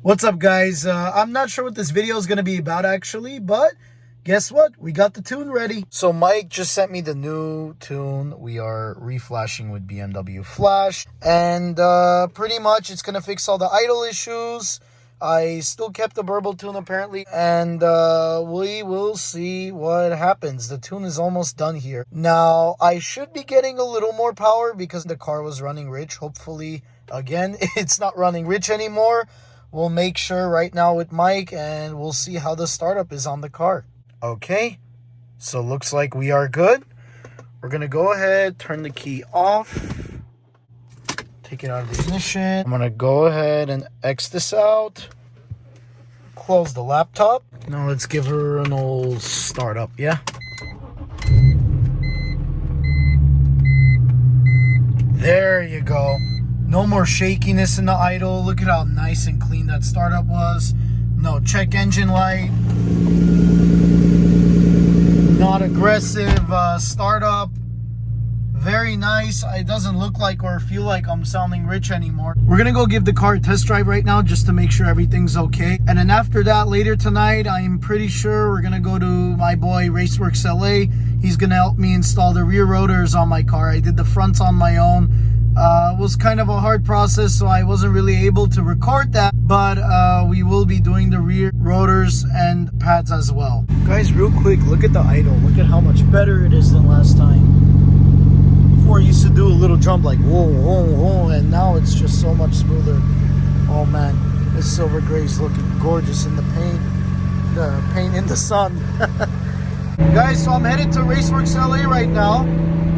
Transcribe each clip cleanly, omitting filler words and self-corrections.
What's up, guys? I'm not sure what this video is going to be about actually, but guess what? We got the tune ready. So Mike just sent me the new tune. We are reflashing with BMW Flash, and pretty much it's going to fix all the idle issues. I still kept the burble tune apparently, and we will see what happens. The tune is almost done here. Now, I should be getting a little more power because the car was running rich. Hopefully, again, it's not running rich anymore. We'll make sure right now with Mike, and we'll see how the startup is on the car. Okay, so looks like we are good. We're going to go ahead, turn the key off, take it out of the ignition. I'm going to go ahead and X this out, close the laptop. Now let's give her an old startup, yeah? There you go. No more shakiness in the idle. Look at how nice and clean that startup was. No check engine light. Not aggressive startup. Very nice. It doesn't look like or feel like I'm sounding rich anymore. We're going to go give the car a test drive right now just to make sure everything's okay. And then after that, later tonight, I'm pretty sure we're going to go to my boy Raceworks LA. He's going to help me install the rear rotors on my car. I did the fronts on my own. It was kind of a hard process, so I wasn't really able to record that, but we will be doing the rear rotors and pads as well. Guys, real quick, look at the idle. Look at how much better it is than last time. Before I used to do a little jump like whoa, whoa, whoa, and now it's just so much smoother. Oh man, this silver gray is looking gorgeous in the paint in the sun. Guys, so I'm headed to Raceworks LA right now,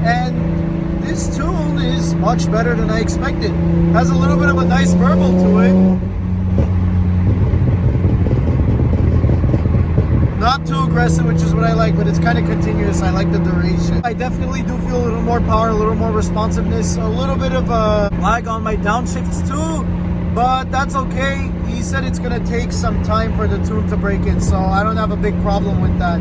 and this tune is much better than I expected. Has a little bit of a nice burble to it. Not too aggressive, which is what I like, but it's kind of continuous. I like the duration. I definitely do feel a little more power, a little more responsiveness, a little bit of a lag on my downshifts too, but that's okay. He said it's going to take some time for the tune to break in, so I don't have a big problem with that.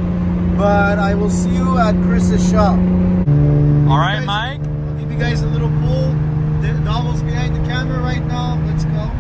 But I will see you at Chris's shop. All right, Mike. You guys a little pull. The Donald's behind the camera right now. Let's go.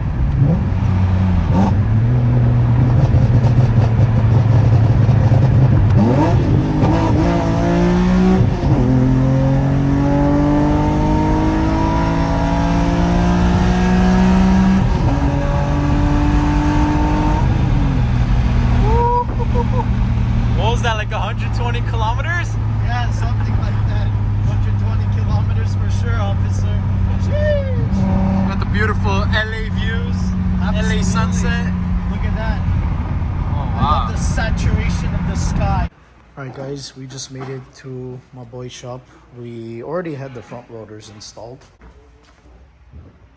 What was that, like 120 kilometers? Yeah, something like that. 120 kilometers for sure, officer. Jeez. Got the beautiful LA views, Absolutely. LA sunset. Look at that. Oh, I wow. love the saturation of the sky. Alright guys, we just made it to my boy's shop. We already had the front rotors installed.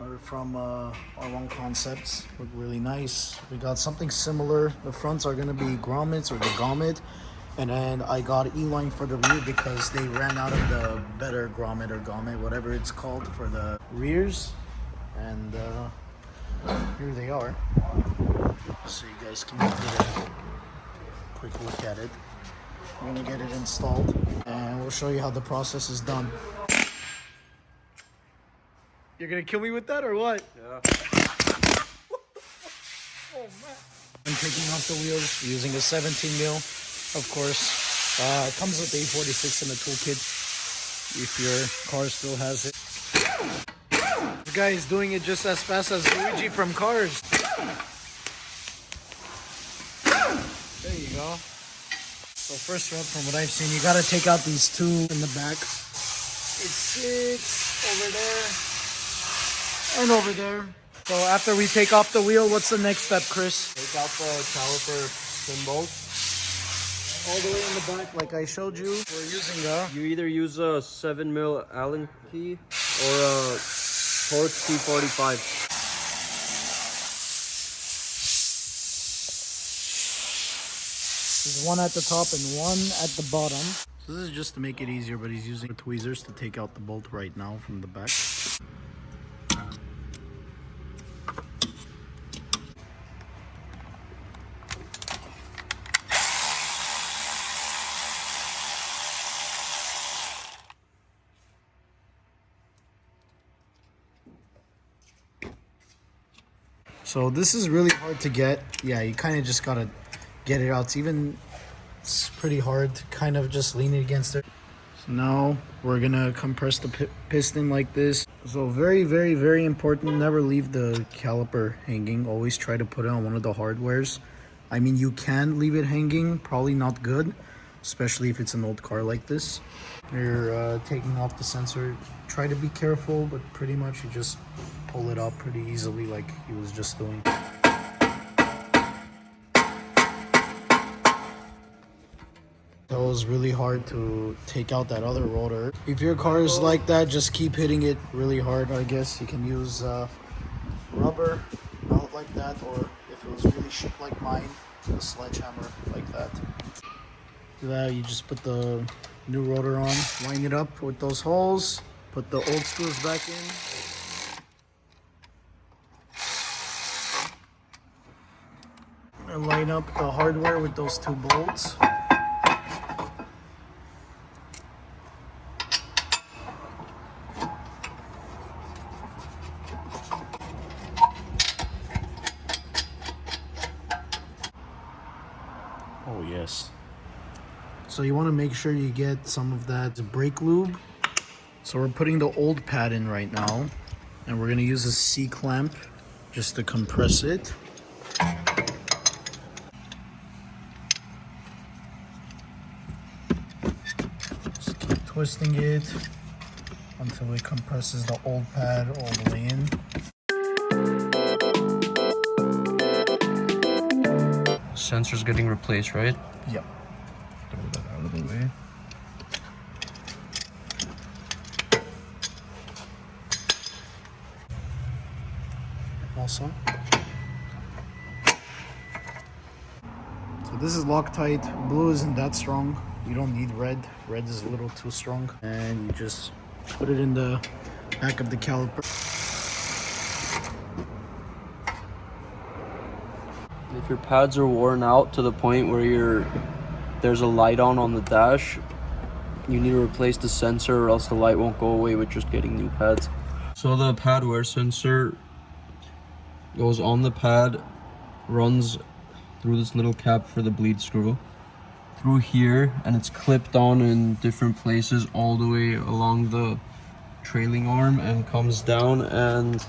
They're from R1 Concepts. Look really nice. We got something similar. The fronts are going to be grommets or the grommet. And then I got E-line for the rear because they ran out of the better grommet or gommet, whatever it's called, for the rears. And here they are. So you guys can get a quick look at it. We're going to get it installed and we'll show you how the process is done. You're going to kill me with that or what? Yeah. Oh man. I'm taking off the wheels using a 17 mil. Of course, it comes with the E46 in the toolkit if your car still has it. This guy is doing it just as fast as Luigi from Cars. There you go. So first up, from what I've seen, you gotta take out these two in the back. It sits over there and over there. So after we take off the wheel, what's the next step, Chris? Take out the caliper pin bolt. All the way in the back, like I showed you. We're using You either use a 7mm Allen key or a Torx T45. There's one at the top and one at the bottom. So this is just to make it easier, but he's using tweezers to take out the bolt right now from the back. So this is really hard to get. Yeah, you kind of just gotta get it out. It's pretty hard to kind of just lean it against it. So now we're gonna compress the piston like this. So very, very, very important. Never leave the caliper hanging. Always try to put it on one of the hardwares. I mean, you can leave it hanging. Probably not good, especially if it's an old car like this. You're taking off the sensor. Try to be careful, but pretty much you just pull it up pretty easily like he was just doing. That was really hard to take out that other rotor. If your car is like that, just keep hitting it really hard. I guess you can use rubber out like that, or if it was really shaped like mine, a sledgehammer like that. Do that, you just put the new rotor on, line it up with those holes, put the old screws back in. And line up the hardware with those two bolts. Oh yes. So you want to make sure you get some of that brake lube. So we're putting the old pad in right now, and we're going to use a C-clamp just to compress it. Just keep twisting it until it compresses the old pad all the way in. Sensor's getting replaced, right? Yep. Throw that out of the way. Also. So this is Loctite. Blue isn't that strong. You don't need red. Red is a little too strong. And you just put it in the back of the caliper. If your pads are worn out to the point where there's a light on the dash, you need to replace the sensor or else the light won't go away with just getting new pads. So the pad wear sensor goes on the pad, runs through this little cap for the bleed screw, through here, and it's clipped on in different places all the way along the trailing arm and comes down, and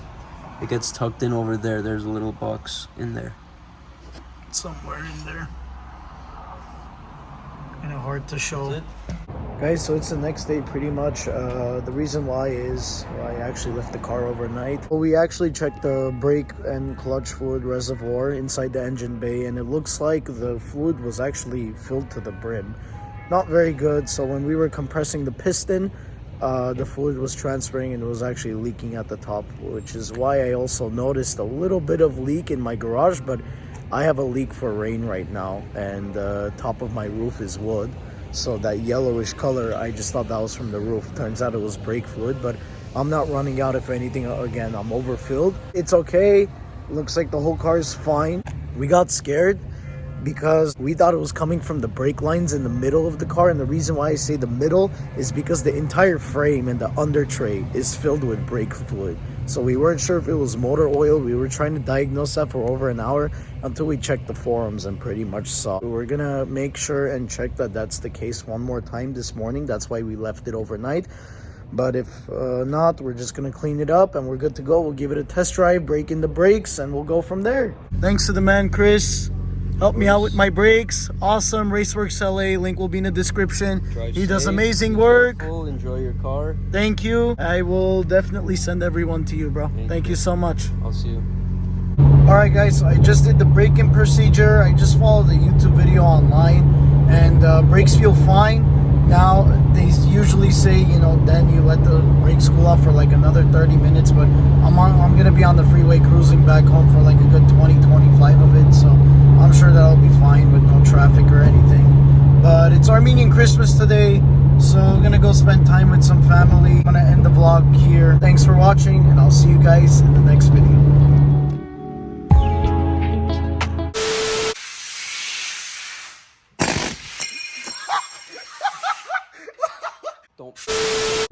it gets tucked in over there. There's a little box in there. Somewhere in there. Kind of hard to show. Guys, so it's the next day pretty much. The reason why is I actually left the car overnight. Well, we actually checked the brake and clutch fluid reservoir inside the engine bay, and it looks like the fluid was actually filled to the brim. Not very good. So when we were compressing the piston, the fluid was transferring and it was actually leaking at the top, which is why I also noticed a little bit of leak in my garage. But I have a leak for rain right now, and the top of my roof is wood. So that yellowish color, I just thought that was from the roof. Turns out it was brake fluid, but I'm not running out. If anything, again, I'm overfilled. It's okay. Looks like the whole car is fine. We got scared because we thought it was coming from the brake lines in the middle of the car. And the reason why I say the middle is because the entire frame and the under tray is filled with brake fluid. So we weren't sure if it was motor oil. We were trying to diagnose that for over an hour until we checked the forums and pretty much saw. We're gonna make sure and check that that's the case one more time this morning. That's why we left it overnight. But if not, we're just gonna clean it up and we're good to go. We'll give it a test drive, break in the brakes, and we'll go from there. Thanks to the man Chris. Help me out with my brakes. Awesome. Raceworks LA. Link will be in the description. He does amazing work. Enjoy your car. Thank you. I will definitely send everyone to you, bro. Thank you so much. I'll see you. Alright guys, so I just did the braking procedure. I just followed the YouTube video online, and brakes feel fine. Now they usually say, you know, then you let the brakes cool off for like another 30 minutes, but I'm gonna be on the freeway cruising back home for like a good 20-25 of it, so I'm sure that'll be fine with no traffic or anything. But it's Armenian Christmas today, so I'm gonna go spend time with some family. I'm gonna end the vlog here. Thanks for watching, and I'll see you guys in the next video. Don't.